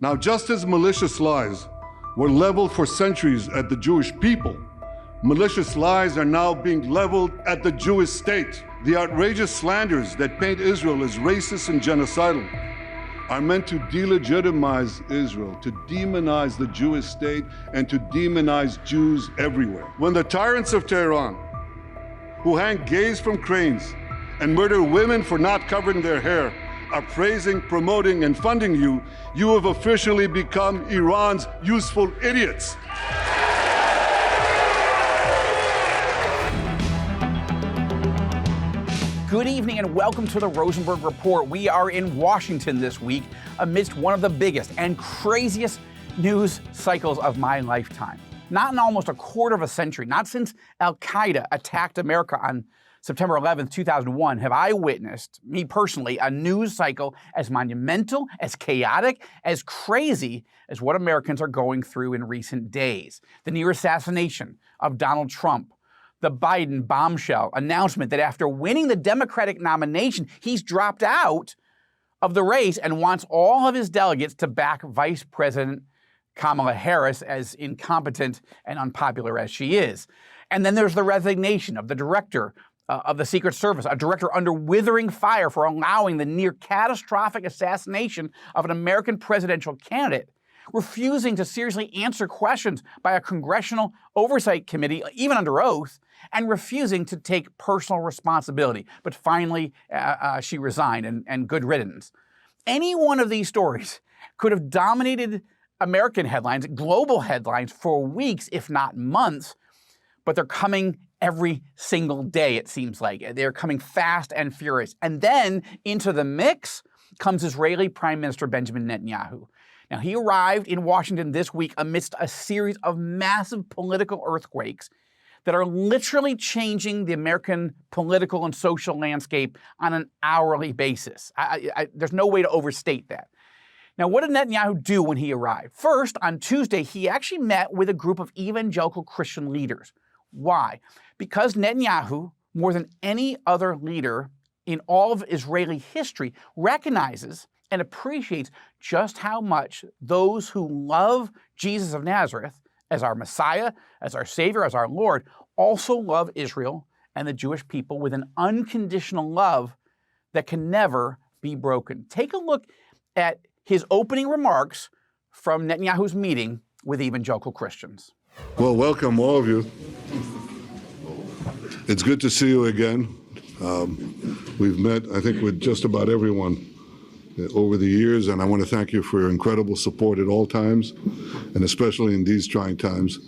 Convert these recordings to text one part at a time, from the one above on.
Now, just as malicious lies were leveled for centuries at the Jewish people, malicious lies are now being leveled at the Jewish state. The outrageous slanders that paint Israel as racist and genocidal are meant to delegitimize Israel, to demonize the Jewish state, and to demonize Jews everywhere. When the tyrants of Tehran, who hang gays from cranes and murder women for not covering their hair, are praising, promoting, and funding you, you have officially become Iran's useful idiots. Good evening and welcome to the Rosenberg Report. We are in Washington this week amidst one of the biggest and craziest news cycles of my lifetime. Not in almost a quarter of a century, not since Al-Qaeda attacked America on September 11th, 2001, have I witnessed, me personally, a news cycle as monumental, as chaotic, as crazy as what Americans are going through in recent days. The near assassination of Donald Trump, the Biden bombshell announcement that after winning the Democratic nomination, he's dropped out of the race and wants all of his delegates to back Vice President Kamala Harris, as incompetent and unpopular as she is. And then there's the resignation of the director of the Secret Service, a director under withering fire for allowing the near catastrophic assassination of an American presidential candidate, refusing to seriously answer questions by a congressional oversight committee, even under oath, and refusing to take personal responsibility. But finally, she resigned, and good riddance. Any one of these stories could have dominated American headlines, global headlines, for weeks, if not months, but they're coming every single day, it seems like. They're coming fast and furious. And then into the mix comes Israeli Prime Minister Benjamin Netanyahu. Now, he arrived in Washington this week amidst a series of massive political earthquakes that are literally changing the American political and social landscape on an hourly basis. There's no way to overstate that. Now, what did Netanyahu do when he arrived? First, on Tuesday, he actually met with a group of evangelical Christian leaders. Why? Because Netanyahu, more than any other leader in all of Israeli history, recognizes and appreciates just how much those who love Jesus of Nazareth as our Messiah, as our Savior, as our Lord, also love Israel and the Jewish people with an unconditional love that can never be broken. Take a look at his opening remarks from Netanyahu's meeting with evangelical Christians. Well, welcome all of you. It's good to see you again. We've met, I think, with just about everyone over the years, and I want to thank you for your incredible support at all times, and especially in these trying times.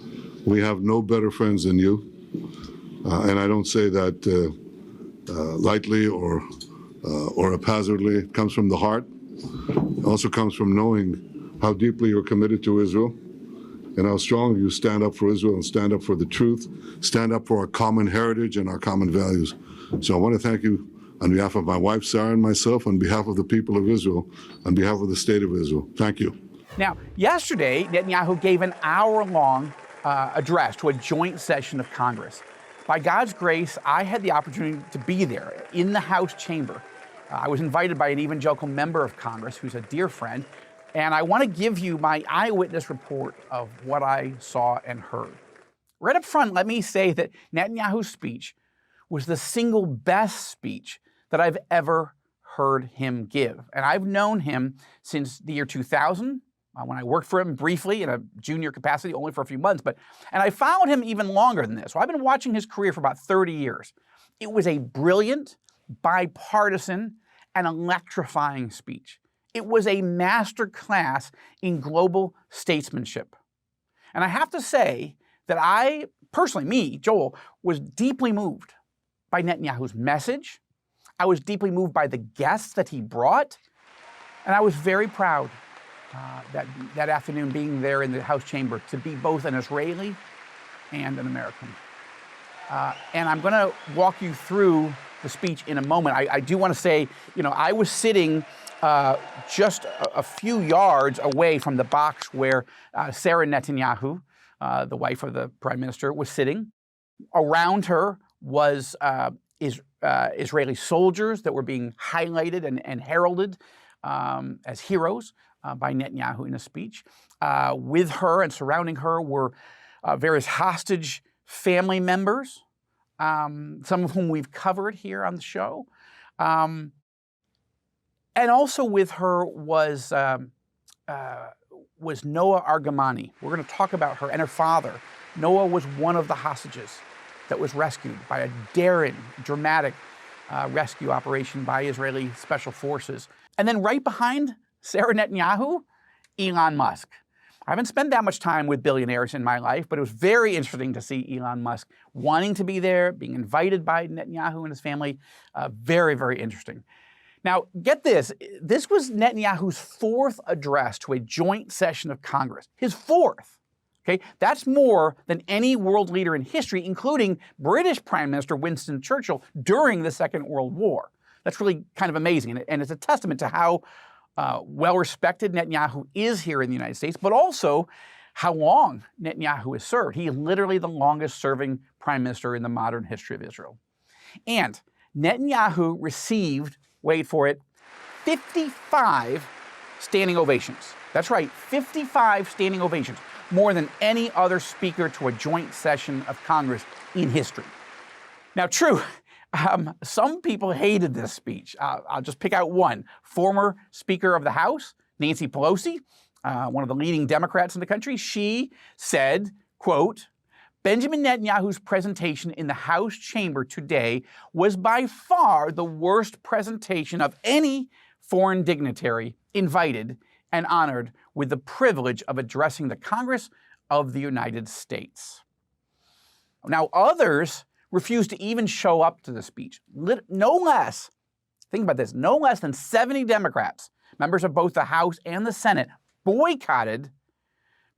We have no better friends than you, and I don't say that lightly or haphazardly. It comes from the heart. It also comes from knowing how deeply you're committed to Israel and how strong you stand up for Israel and stand up for the truth, stand up for our common heritage and our common values. So I want to thank you on behalf of my wife, Sarah, and myself, on behalf of the people of Israel, on behalf of the state of Israel. Thank you. Now, yesterday, Netanyahu gave an hour-long address to a joint session of Congress. By God's grace, I had the opportunity to be there in the House chamber. I was invited by an evangelical member of Congress who's a dear friend, and I want to give you my eyewitness report of what I saw and heard. Right up front, let me say that Netanyahu's speech was the single best speech that I've ever heard him give. And I've known him since the year 2000, when I worked for him briefly in a junior capacity, only for a few months. And I followed him even longer than this. So I've been watching his career for about 30 years. It was a brilliant, bipartisan, and electrifying speech. It was a master class in global statesmanship. And I have to say that I, personally, me, Joel, was deeply moved by Netanyahu's message. I was deeply moved by the guests that he brought. And I was very proud that afternoon being there in the House chamber to be both an Israeli and an American. And I'm going to walk you through the speech in a moment. I do want to say, I was sitting just a few yards away from the box where Sarah Netanyahu, the wife of the prime minister, was sitting. Around her was Israeli soldiers that were being highlighted and heralded as heroes. by Netanyahu in a speech. With her and surrounding her were various hostage family members, some of whom we've covered here on the show. And also with her was Noah Argamani. We're going to talk about her and her father. Noah was one of the hostages that was rescued by a daring, dramatic rescue operation by Israeli special forces. And then right behind Sarah Netanyahu, Elon Musk. I haven't spent that much time with billionaires in my life, but it was very interesting to see Elon Musk wanting to be there, being invited by Netanyahu and his family. Very, very interesting. Now, get this. This was Netanyahu's fourth address to a joint session of Congress. His fourth. Okay? That's more than any world leader in history, including British Prime Minister Winston Churchill during the Second World War. That's really kind of amazing, and it's a testament to how well-respected Netanyahu is here in the United States, but also how long Netanyahu has served. He is literally the longest-serving prime minister in the modern history of Israel. And Netanyahu received, wait for it, 55 standing ovations. That's right, 55 standing ovations, more than any other speaker to a joint session of Congress in history. Now, true, some people hated this speech. I'll just pick out one. Former Speaker of the House, Nancy Pelosi, one of the leading Democrats in the country, she said, quote, Benjamin Netanyahu's presentation in the House chamber today was by far the worst presentation of any foreign dignitary invited and honored with the privilege of addressing the Congress of the United States. Now, others refused to even show up to the speech. No less, think about this, no less than 70 Democrats, members of both the House and the Senate, boycotted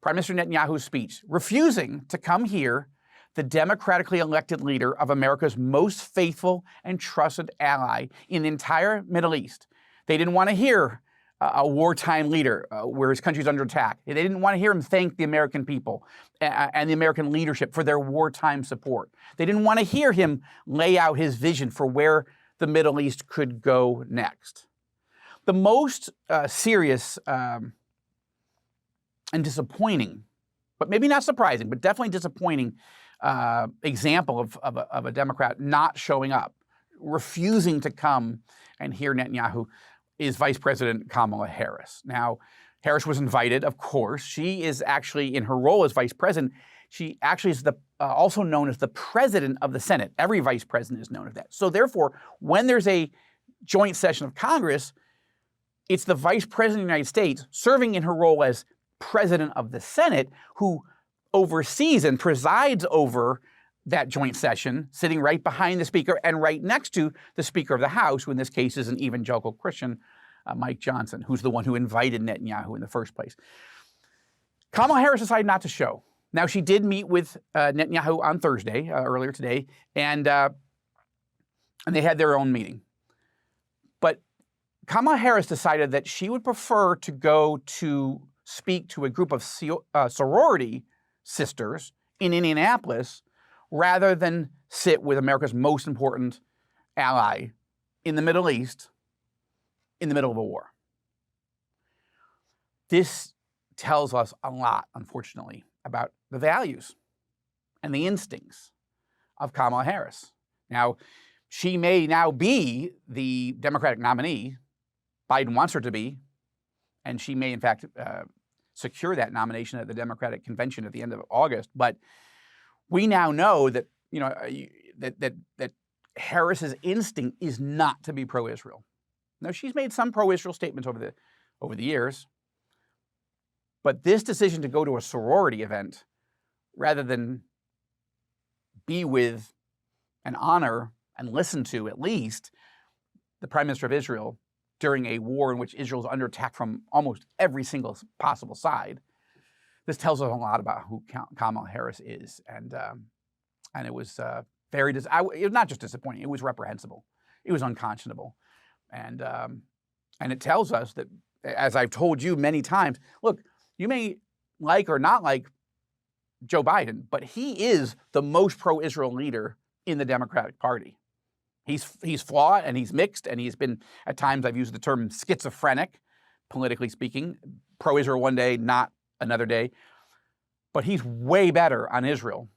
Prime Minister Netanyahu's speech, refusing to come hear the democratically elected leader of America's most faithful and trusted ally in the entire Middle East. They didn't want to hear a wartime leader where his country's under attack. They didn't want to hear him thank the American people and the American leadership for their wartime support. They didn't want to hear him lay out his vision for where the Middle East could go next. The most serious and disappointing, but maybe not surprising, but definitely disappointing example of a Democrat not showing up, refusing to come and hear Netanyahu, is Vice President Kamala Harris. Now, Harris was invited, of course. She is actually, in her role as Vice President, she actually is also known as the President of the Senate. Every Vice President is known as that. So therefore, when there's a joint session of Congress, it's the Vice President of the United States, serving in her role as President of the Senate, who oversees and presides over that joint session, sitting right behind the Speaker and right next to the Speaker of the House, who in this case is an evangelical Christian, Mike Johnson, who's the one who invited Netanyahu in the first place. Kamala Harris decided not to show. Now, she did meet with Netanyahu on Thursday, earlier today, and they had their own meeting. But Kamala Harris decided that she would prefer to go to speak to a group of sorority sisters in Indianapolis rather than sit with America's most important ally in the Middle East in the middle of a war. This tells us a lot, unfortunately, about the values and the instincts of Kamala Harris. Now, she may now be the Democratic nominee. Biden wants her to be, and she may, in fact, secure that nomination at the Democratic convention at the end of August. But we now know that, that Harris's instinct is not to be pro-Israel. Now, she's made some pro-Israel statements over the years, but this decision to go to a sorority event rather than be with and honor and listen to, at least, the Prime Minister of Israel during a war in which Israel is under attack from almost every single possible side, this tells us a lot about who Kamala Harris is. And it was it was not just disappointing, it was reprehensible. It was unconscionable. And it tells us that, as I've told you many times, look, you may like or not like Joe Biden, but he is the most pro-Israel leader in the Democratic Party. He's flawed and he's mixed, and he's been, at times I've used the term schizophrenic, politically speaking. Pro-Israel one day, not another day. But he's way better on Israel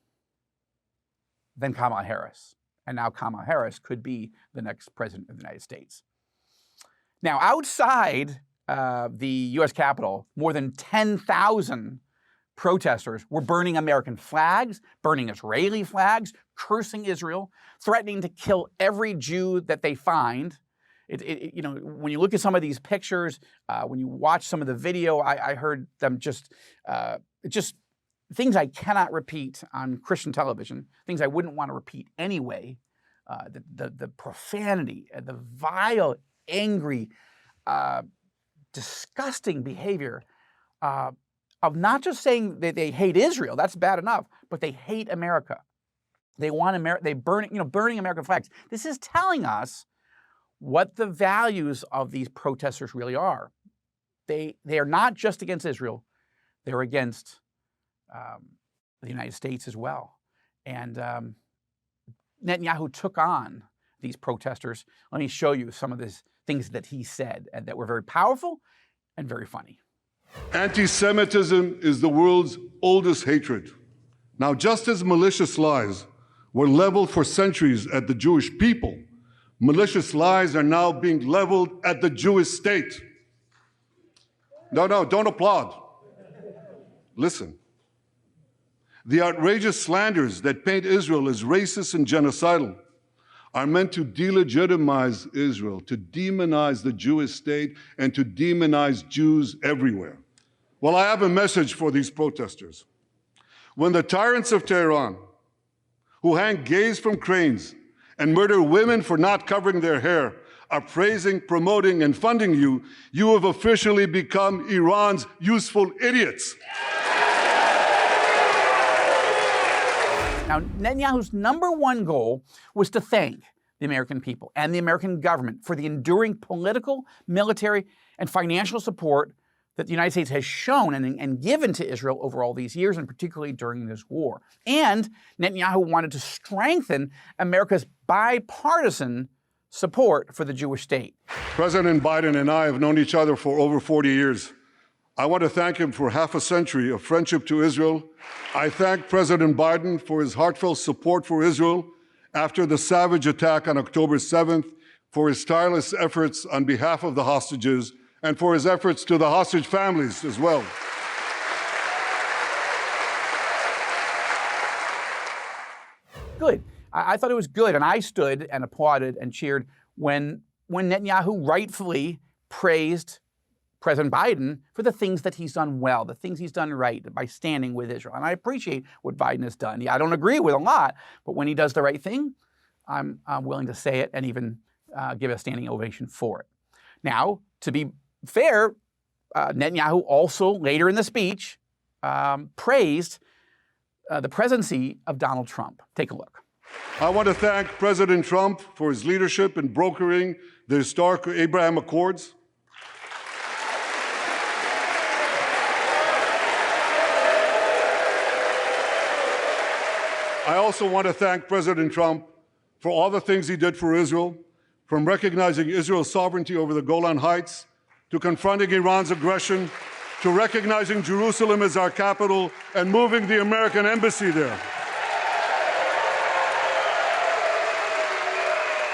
than Kamala Harris. And now Kamala Harris could be the next president of the United States. Now, outside the U.S. Capitol, more than 10,000 protesters were burning American flags, burning Israeli flags, cursing Israel, threatening to kill every Jew that they find. You know, when you look at some of these pictures, when you watch some of the video, I heard them just things I cannot repeat on Christian television, things I wouldn't want to repeat anyway. The profanity, the vile, angry, disgusting behavior of not just saying that they hate Israel, that's bad enough, but they hate America. They want America. They burning American flags. This is telling us what the values of these protesters really are. They are not just against Israel; they're against the United States as well. And Netanyahu took on these protesters. Let me show you some of the things that he said and that were very powerful and very funny. Anti-Semitism is the world's oldest hatred. Now, just as malicious lies were leveled for centuries at the Jewish people, malicious lies are now being leveled at the Jewish state. No, don't applaud. Listen. The outrageous slanders that paint Israel as racist and genocidal are meant to delegitimize Israel, to demonize the Jewish state, and to demonize Jews everywhere. Well, I have a message for these protesters. When the tyrants of Tehran, who hang gays from cranes and murder women for not covering their hair, are praising, promoting, and funding you, you have officially become Iran's useful idiots. Now, Netanyahu's number one goal was to thank the American people and the American government for the enduring political, military, and financial support that the United States has shown and given to Israel over all these years, and particularly during this war. And Netanyahu wanted to strengthen America's bipartisan support for the Jewish state. President Biden and I have known each other for over 40 years. I want to thank him for half a century of friendship to Israel. I thank President Biden for his heartfelt support for Israel after the savage attack on October 7th, for his tireless efforts on behalf of the hostages, and for his efforts to the hostage families as well. Good. I thought it was good, and I stood and applauded and cheered when Netanyahu rightfully praised President Biden for the things that he's done well, the things he's done right by standing with Israel. And I appreciate what Biden has done. Yeah, I don't agree with a lot, but when he does the right thing, I'm willing to say it and even give a standing ovation for it. Now, to be fair, Netanyahu also later in the speech praised the presidency of Donald Trump. Take a look. I want to thank President Trump for his leadership in brokering the historic Abraham Accords. I also want to thank President Trump for all the things he did for Israel, from recognizing Israel's sovereignty over the Golan Heights, to confronting Iran's aggression, to recognizing Jerusalem as our capital and moving the American embassy there.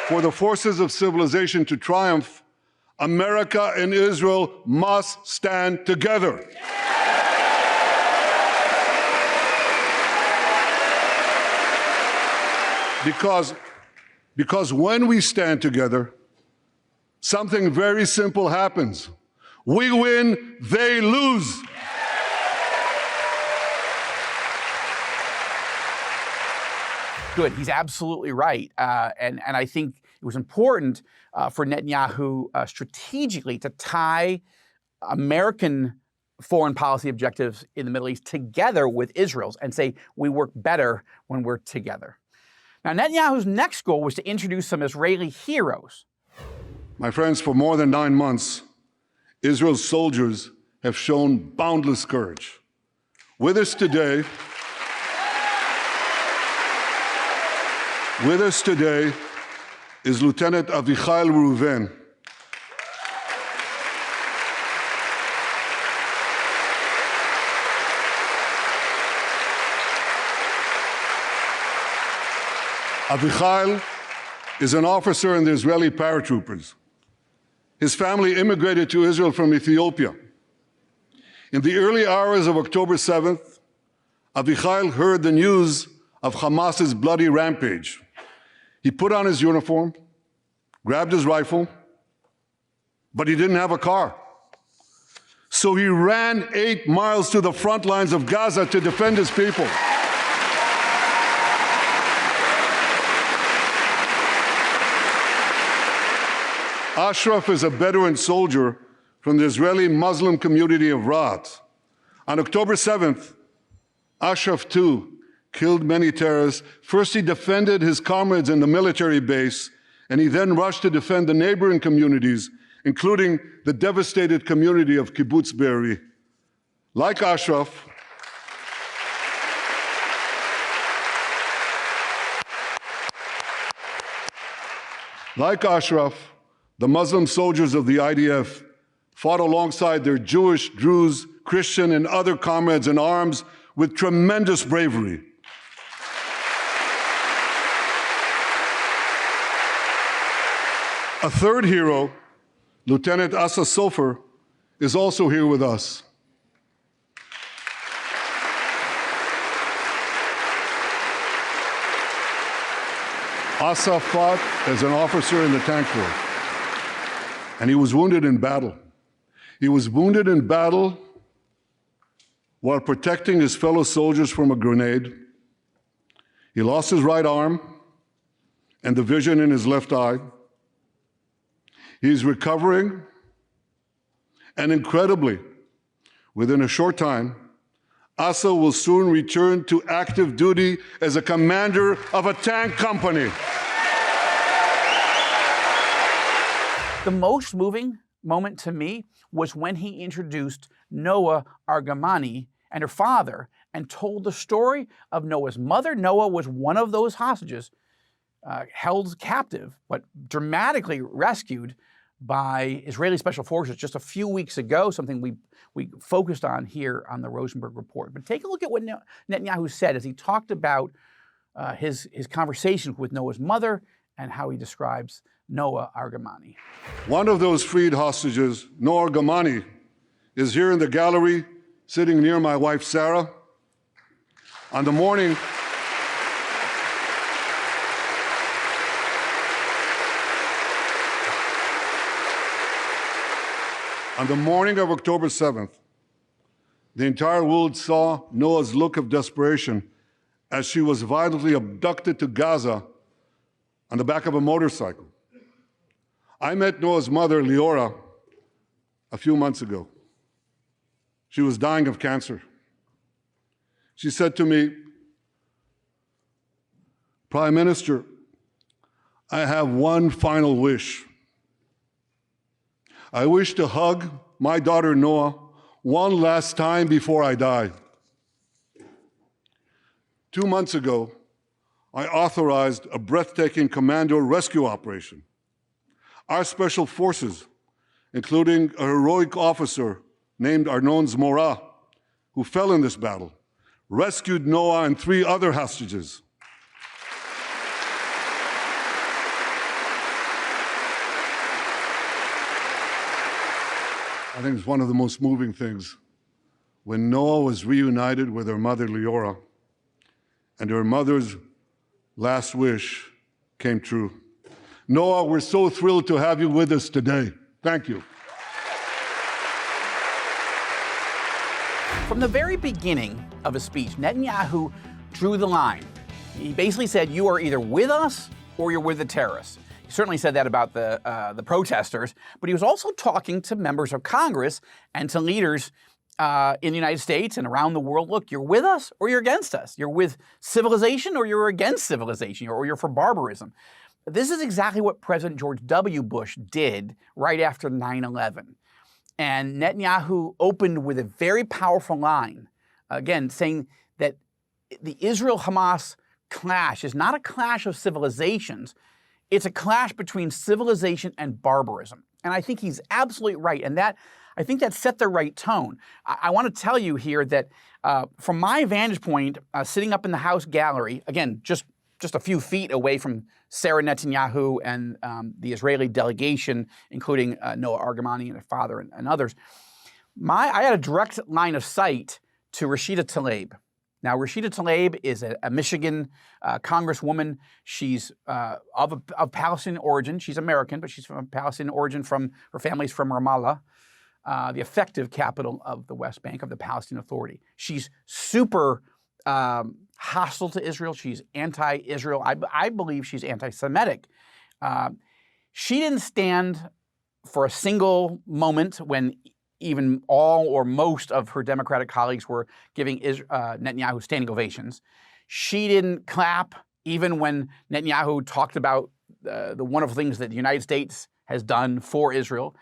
For the forces of civilization to triumph, America and Israel must stand together. Because when we stand together, something very simple happens. We win, they lose. Good. He's absolutely right. And I think it was important for Netanyahu strategically to tie American foreign policy objectives in the Middle East together with Israel's and say we work better when we're together. Now, Netanyahu's next goal was to introduce some Israeli heroes. My friends, for more than 9 months, Israel's soldiers have shown boundless courage. With us today is Lieutenant Avichai Reuven. Avichail is an officer in the Israeli paratroopers. His family immigrated to Israel from Ethiopia. In the early hours of October 7th, Avichail heard the news of Hamas's bloody rampage. He put on his uniform, grabbed his rifle, but he didn't have a car. So he ran 8 miles to the front lines of Gaza to defend his people. Ashraf is a Bedouin soldier from the Israeli Muslim community of Raat. On October 7th, Ashraf too killed many terrorists. First, he defended his comrades in the military base, and he then rushed to defend the neighboring communities, including the devastated community of Kibbutz Be'eri. Like Ashraf, the Muslim soldiers of the IDF fought alongside their Jewish, Druze, Christian, and other comrades in arms with tremendous bravery. A third hero, Lieutenant Asa Sofer, is also here with us. Asa fought as an officer in the tank corps, and he was wounded in battle. He was wounded in battle while protecting his fellow soldiers from a grenade. He lost his right arm and the vision in his left eye. He's recovering, and incredibly, within a short time, Asa will soon return to active duty as a commander of a tank company. The most moving moment to me was when he introduced Noah Argamani and her father and told the story of Noah's mother. Noah was one of those hostages held captive, but dramatically rescued by Israeli special forces just a few weeks ago, something we focused on here on the Rosenberg Report. But take a look at what Netanyahu said as he talked about his conversations with Noah's mother and how he describes Noah Argamani. One of those freed hostages, Noah Argamani, is here in the gallery, sitting near my wife, Sarah. On the morning of October 7th, the entire world saw Noah's look of desperation as she was violently abducted to Gaza on the back of a motorcycle. I met Noah's mother, Leora, a few months ago. She was dying of cancer. She said to me, "Prime Minister, I have one final wish. I wish to hug my daughter Noah one last time before I die." 2 months ago, I authorized a breathtaking commando rescue operation. Our special forces, including a heroic officer named Arnon Zmora, who fell in this battle, rescued Noah and 3 other hostages. I think it's one of the most moving things when Noah was reunited with her mother, Leora, and her mother's last wish came true. Noah, we're so thrilled to have you with us today. Thank you. From the very beginning of his speech, Netanyahu drew the line. He basically said, you are either with us or you're with the terrorists. He certainly said that about the protesters, but he was also talking to members of Congress and to leaders in the United States and around the world. Look, you're with us or you're against us. You're with civilization or you're against civilization, or you're for barbarism. This is exactly what President George W. Bush did right after 9/11. And Netanyahu opened with a very powerful line, again, saying that the Israel-Hamas clash is not a clash of civilizations, it's a clash between civilization and barbarism. And I think he's absolutely right. And I think that set the right tone. I want to tell you here that from my vantage point, sitting up in the House gallery, again, just just a few feet away from Sarah Netanyahu and the Israeli delegation, including Noah Argamani and her father and others. I had a direct line of sight to Rashida Tlaib. Now, Rashida Tlaib is a Michigan congresswoman. She's of Palestinian origin. She's American, but she's from Palestinian origin. Her family's from Ramallah, the effective capital of the West Bank of the Palestinian Authority. She's super hostile to Israel. She's anti-Israel. I believe she's anti-Semitic. She didn't stand for a single moment when even all or most of her Democratic colleagues were giving Netanyahu standing ovations. She didn't clap even when Netanyahu talked about the wonderful things that the United States has done for Israel.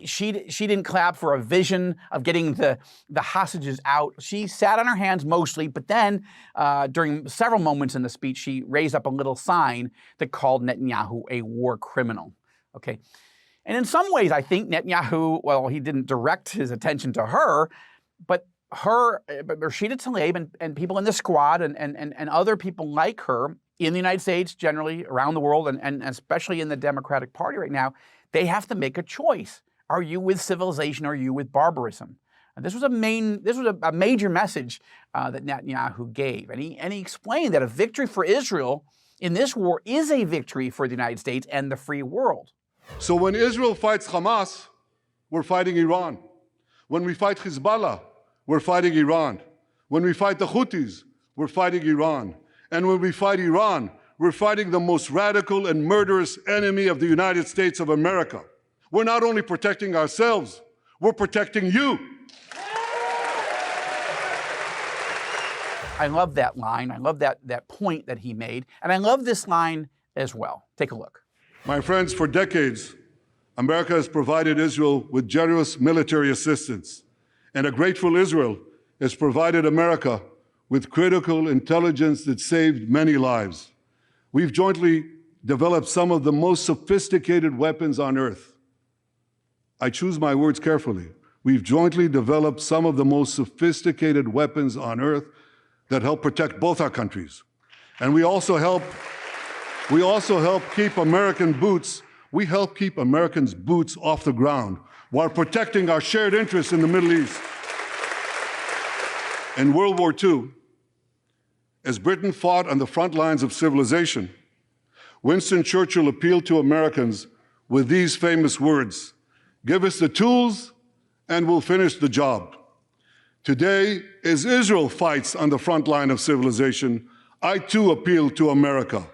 She didn't clap for a vision of getting the hostages out. She sat on her hands mostly, but then during several moments in the speech, she raised up a little sign that called Netanyahu a war criminal. Okay. And in some ways, I think Netanyahu, well, he didn't direct his attention to her, but Rashida Tlaib and people in the squad and other people like her in the United States, generally around the world, and especially in the Democratic Party right now, they have to make a choice. Are you with civilization or are you with barbarism? And this was a major message that Netanyahu gave. And he explained that a victory for Israel in this war is a victory for the United States and the free world. So when Israel fights Hamas, we're fighting Iran. When we fight Hezbollah, we're fighting Iran. When we fight the Houthis, we're fighting Iran. And when we fight Iran, we're fighting the most radical and murderous enemy of the United States of America. We're not only protecting ourselves, we're protecting you. I love that line. I love that point that he made. And I love this line as well. Take a look. My friends, for decades, America has provided Israel with generous military assistance, and a grateful Israel has provided America with critical intelligence that saved many lives. We've jointly developed some of the most sophisticated weapons on earth. I choose my words carefully. We've jointly developed some of the most sophisticated weapons on earth that help protect both our countries. And we also help keep American boots, we help keep Americans' boots off the ground while protecting our shared interests in the Middle East. In World War II, as Britain fought on the front lines of civilization, Winston Churchill appealed to Americans with these famous words: "Give us the tools and we'll finish the job." Today, as Israel fights on the front line of civilization, I too appeal to America.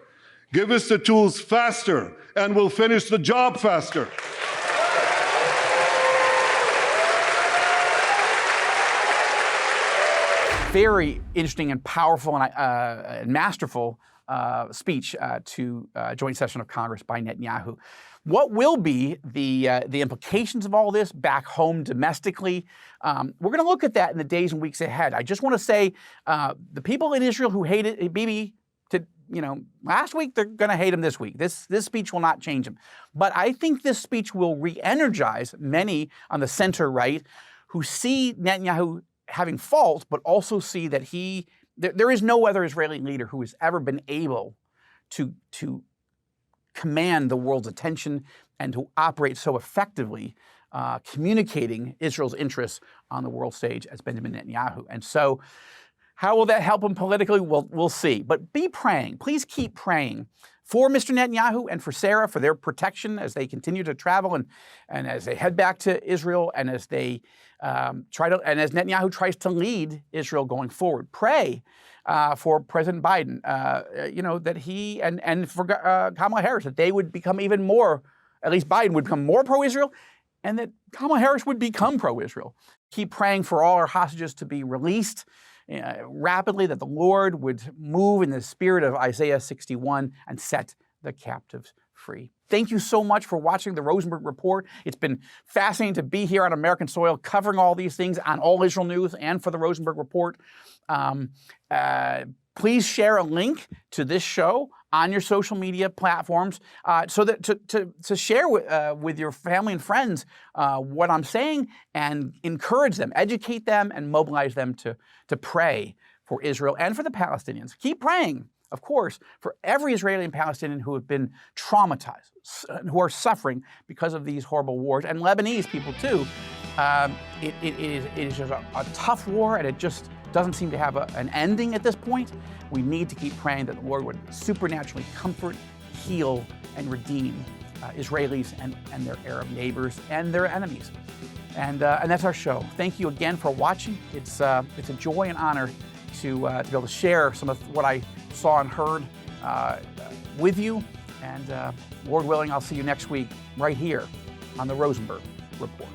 Give us the tools faster, and we'll finish the job faster. Very interesting and powerful and masterful speech to a joint session of Congress by Netanyahu. What will be the implications of all this back home domestically? We're going to look at that in the days and weeks ahead. I just want to say the people in Israel who hated Bibi last week, they're going to hate him this week. This speech will not change him. But I think this speech will re-energize many on the center right who see Netanyahu having fault, but also see that there is no other Israeli leader who has ever been able to command the world's attention and to operate so effectively, communicating Israel's interests on the world stage as Benjamin Netanyahu. And so, how will that help him politically? We'll see. But be praying. Please keep praying for Mr. Netanyahu and for Sarah, for their protection as they continue to travel and as they head back to Israel and as they as Netanyahu tries to lead Israel going forward. Pray for President Biden, that he and for Kamala Harris, that they would become even more, at least Biden would become more pro-Israel, and that Kamala Harris would become pro-Israel. Keep praying for all our hostages to be released rapidly, that the Lord would move in the spirit of Isaiah 61 and set the captives free. Thank you so much for watching the Rosenberg Report. It's been fascinating to be here on American soil, covering all these things on All Israel News and for the Rosenberg Report. Please share a link to this show on your social media platforms so that to share with your family and friends what I'm saying and encourage them, educate them, and mobilize them to pray for Israel and for the Palestinians. Keep praying. of course, for every Israeli and Palestinian who have been traumatized, who are suffering because of these horrible wars, and Lebanese people too. It is just a tough war, and it just doesn't seem to have an ending at this point. We need to keep praying that the Lord would supernaturally comfort, heal, and redeem Israelis and their Arab neighbors and their enemies. And that's our show. Thank you again for watching. It's a joy and honor to be able to share some of what I saw and heard with you. And Lord willing, I'll see you next week right here on the Rosenberg Report.